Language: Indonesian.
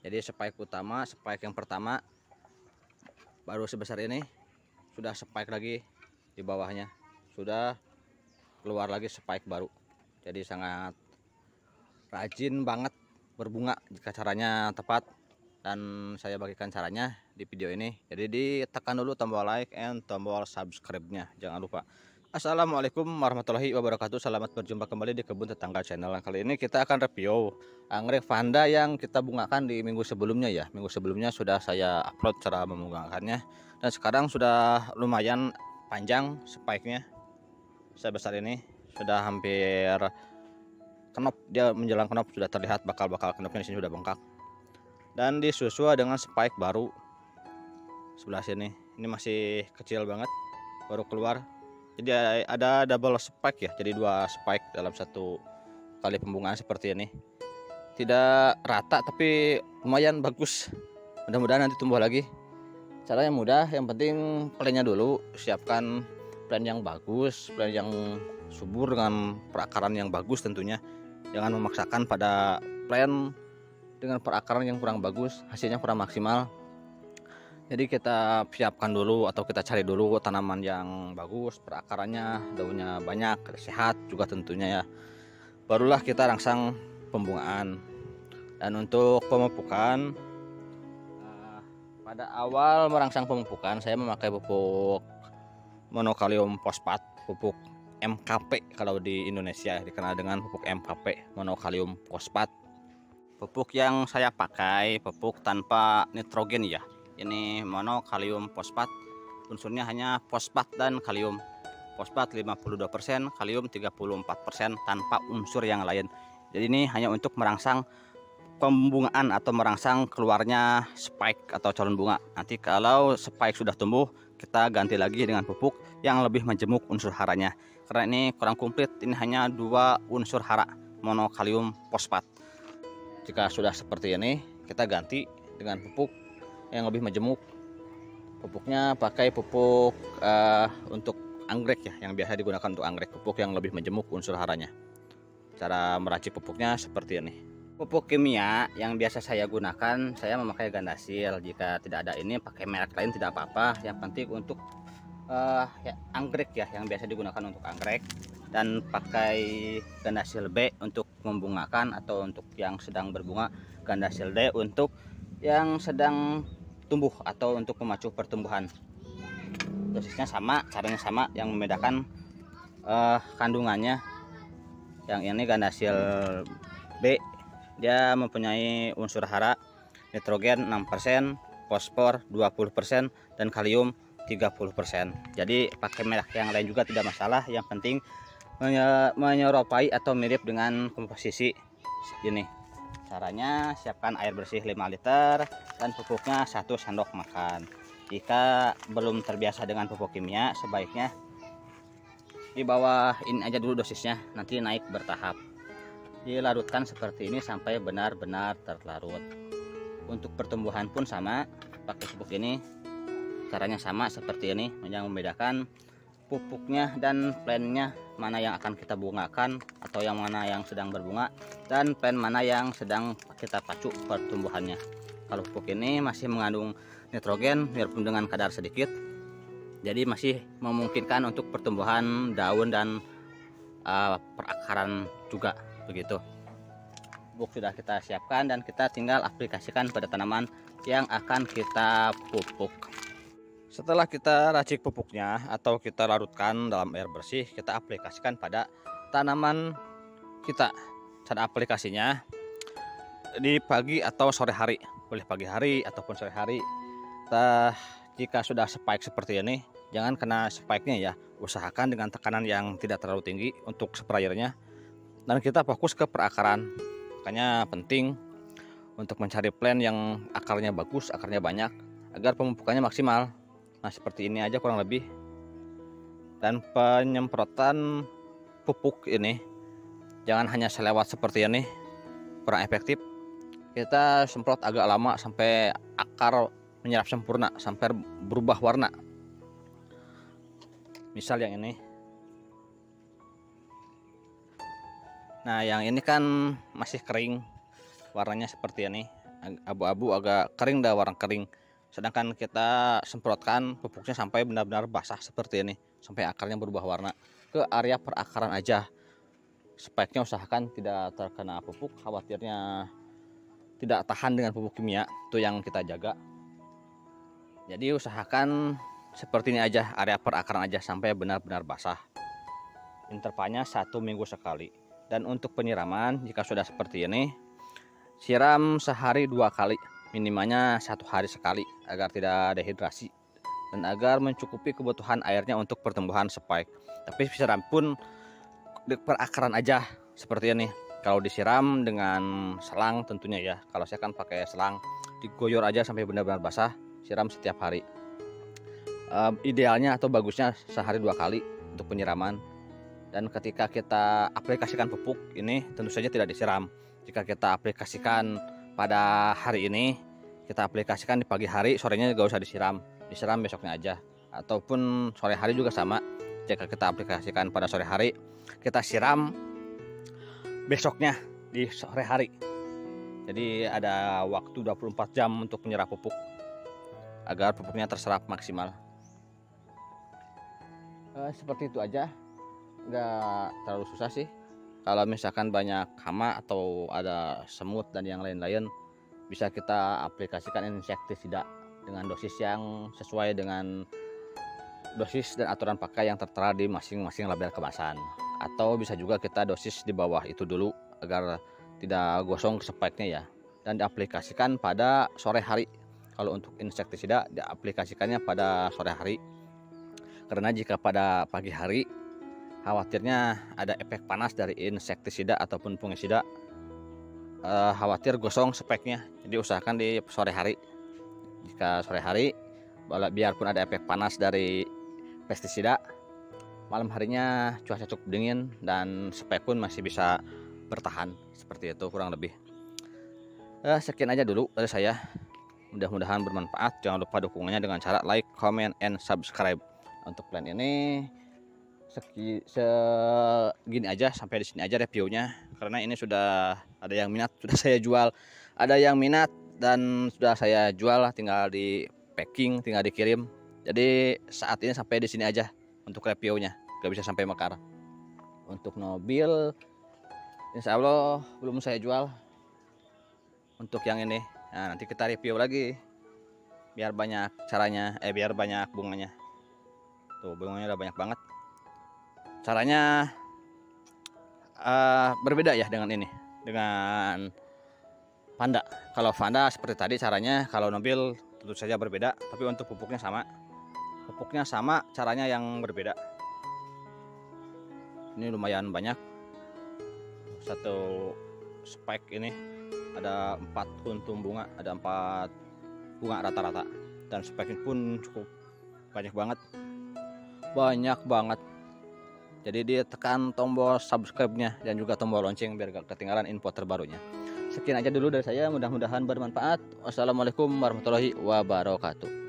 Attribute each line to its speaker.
Speaker 1: Jadi spike utama, spike yang pertama baru sebesar ini, sudah spike lagi di bawahnya, sudah keluar lagi spike baru. Jadi sangat rajin banget berbunga jika caranya tepat, dan saya bagikan caranya di video ini. Jadi ditekan dulu tombol like and tombol subscribe-nya, jangan lupa. Assalamualaikum warahmatullahi wabarakatuh. Selamat berjumpa kembali di Kebun Tetangga Channel. Kali ini kita akan review anggrek vanda yang kita bungakan di minggu sebelumnya ya. Minggu sebelumnya sudah saya upload cara membungakannya, dan sekarang sudah lumayan panjang spike-nya. Sebesar ini sudah hampir kenop, dia menjelang kenop, sudah terlihat bakal-bakal kenopnya di sini sudah bengkak. Dan disusul dengan spike baru sebelah sini. Ini masih kecil banget, baru keluar. Jadi ada double spike ya, jadi 2 spike dalam satu kali pembungaan seperti ini. Tidak rata tapi lumayan bagus. Mudah-mudahan nanti tumbuh lagi. Caranya mudah, yang penting plannya dulu, siapkan plan yang bagus, plan yang subur dengan perakaran yang bagus tentunya. Jangan memaksakan pada plan dengan perakaran yang kurang bagus, hasilnya kurang maksimal. Jadi kita siapkan dulu atau kita cari dulu tanaman yang bagus, perakarannya, daunnya banyak, sehat juga tentunya ya. Barulah kita rangsang pembungaan. Dan untuk pemupukan, pada awal merangsang pemupukan saya memakai pupuk monokalium fosfat, pupuk MKP kalau di Indonesia dikenal dengan pupuk MKP, monokalium fosfat. Pupuk yang saya pakai pupuk tanpa nitrogen ya. Ini monokalium fosfat, unsurnya hanya fosfat dan kalium. Fosfat 52%, kalium 34% tanpa unsur yang lain. Jadi ini hanya untuk merangsang pembungaan atau merangsang keluarnya spike atau calon bunga. Nanti kalau spike sudah tumbuh, kita ganti lagi dengan pupuk yang lebih menjemuk unsur haranya. Karena ini kurang komplit, ini hanya 2 unsur hara, monokalium fosfat. Jika sudah seperti ini, kita ganti dengan pupuk yang lebih majemuk. Pupuknya pakai pupuk untuk anggrek ya, yang biasa digunakan untuk anggrek, pupuk yang lebih majemuk unsur haranya. Cara meracik pupuknya seperti ini. Pupuk kimia yang biasa saya gunakan, saya memakai Gandasil. Jika tidak ada ini, pakai merek lain tidak apa-apa. Yang penting untuk ya, anggrek ya, yang biasa digunakan untuk anggrek. Dan pakai Gandasil B untuk membungakan atau untuk yang sedang berbunga, Gandasil D untuk yang sedang tumbuh atau untuk memacu pertumbuhan. Dosisnya sama, caranya sama, yang membedakan kandungannya. Yang ini Gandasil B, dia mempunyai unsur hara nitrogen 6%, fosfor 20%, dan kalium 30%. Jadi pakai merek yang lain juga tidak masalah, yang penting menyerupai atau mirip dengan komposisi ini. Caranya, siapkan air bersih 5 liter dan pupuknya 1 sendok makan. Jika belum terbiasa dengan pupuk kimia, sebaiknya di bawah ini aja dulu dosisnya, nanti naik bertahap. Dilarutkan seperti ini sampai benar-benar terlarut. Untuk pertumbuhan pun sama, pakai pupuk ini. Caranya sama seperti ini, yang membedakan pupuknya dan plannya mana yang akan kita bungakan atau yang mana yang sedang berbunga, dan plan mana yang sedang kita pacu pertumbuhannya. Kalau pupuk ini masih mengandung nitrogen biarpun dengan kadar sedikit, jadi masih memungkinkan untuk pertumbuhan daun dan perakaran juga begitu. Pupuk sudah kita siapkan dan kita tinggal aplikasikan pada tanaman yang akan kita pupuk. Setelah kita racik pupuknya atau kita larutkan dalam air bersih, kita aplikasikan pada tanaman kita. Cara aplikasinya di pagi atau sore hari, boleh pagi hari ataupun sore hari. Jika sudah spike seperti ini, jangan kena spike-nya ya. Usahakan dengan tekanan yang tidak terlalu tinggi untuk sprayernya, dan kita fokus ke perakaran. Makanya penting untuk mencari plant yang akarnya bagus, akarnya banyak, agar pemupukannya maksimal. Nah seperti ini aja kurang lebih. Dan penyemprotan pupuk ini jangan hanya selewat seperti ini, kurang efektif. Kita semprot agak lama sampai akar menyerap sempurna, sampai berubah warna. Misal yang ini. Nah yang ini kan masih kering, warnanya seperti ini, abu-abu, agak kering, dah warna kering. Sedangkan kita semprotkan pupuknya sampai benar-benar basah seperti ini, sampai akarnya berubah warna. Ke area perakaran aja. Spike-nya usahakan tidak terkena pupuk, khawatirnya tidak tahan dengan pupuk kimia, itu yang kita jaga. Jadi usahakan seperti ini aja, area perakaran aja sampai benar-benar basah. Intervalnya 1 minggu sekali. Dan untuk penyiraman, jika sudah seperti ini, siram sehari 2 kali, minimalnya 1 hari sekali, agar tidak dehidrasi dan agar mencukupi kebutuhan airnya untuk pertumbuhan spike. Tapi siram pun di perakaran aja seperti ini. Kalau disiram dengan selang tentunya ya, kalau saya kan pakai selang, digoyor aja sampai benar-benar basah, siram setiap hari. Idealnya atau bagusnya sehari 2 kali untuk penyiraman. Dan ketika kita aplikasikan pupuk ini tentu saja tidak disiram. Jika kita aplikasikan pada hari ini, kita aplikasikan di pagi hari, sorenya gak usah disiram, disiram besoknya aja. Ataupun sore hari juga sama, jika kita aplikasikan pada sore hari, kita siram besoknya di sore hari. Jadi ada waktu 24 jam untuk menyerap pupuk agar pupuknya terserap maksimal. Seperti itu aja, nggak terlalu susah sih. Kalau misalkan banyak hama atau ada semut dan yang lain-lain, bisa kita aplikasikan insektisida dengan dosis yang sesuai dengan dosis dan aturan pakai yang tertera di masing-masing label kemasan. Atau bisa juga kita dosis di bawah itu dulu agar tidak gosong spike-nya ya, dan diaplikasikan pada sore hari. Kalau untuk insektisida diaplikasikannya pada sore hari, karena jika pada pagi hari khawatirnya ada efek panas dari insektisida ataupun fungisida, khawatir gosong spike-nya. Jadi usahakan di sore hari. Jika sore hari, biarpun ada efek panas dari pestisida, malam harinya cuaca cukup dingin dan spike pun masih bisa bertahan. Seperti itu kurang lebih. Sekian aja dulu dari saya. Mudah-mudahan bermanfaat. Jangan lupa dukungannya dengan cara like, comment, and subscribe. Untuk plan ini segini aja, sampai di sini aja reviewnya, karena ini sudah ada yang minat, sudah saya jual. Ada yang minat dan sudah saya jual, tinggal di packing, tinggal dikirim. Jadi saat ini sampai di sini aja untuk reviewnya, gak bisa sampai mekar. Untuk mobil insya Allah belum saya jual. Untuk yang ini, nah nanti kita review lagi biar banyak caranya, biar banyak bunganya. Tuh bunganya udah banyak banget. Caranya berbeda ya dengan ini, dengan Panda. Kalau Panda seperti tadi caranya, kalau mobil tentu saja berbeda, tapi untuk pupuknya sama. Pupuknya sama, caranya yang berbeda. Ini lumayan banyak. Satu spike ini ada 4 kuntum bunga, ada 4 bunga rata-rata, dan spike pun cukup banyak banget. Jadi dia tekan tombol subscribe-nya dan juga tombol lonceng biar gak ketinggalan info terbarunya. Sekian aja dulu dari saya, mudah-mudahan bermanfaat. Wassalamualaikum warahmatullahi wabarakatuh.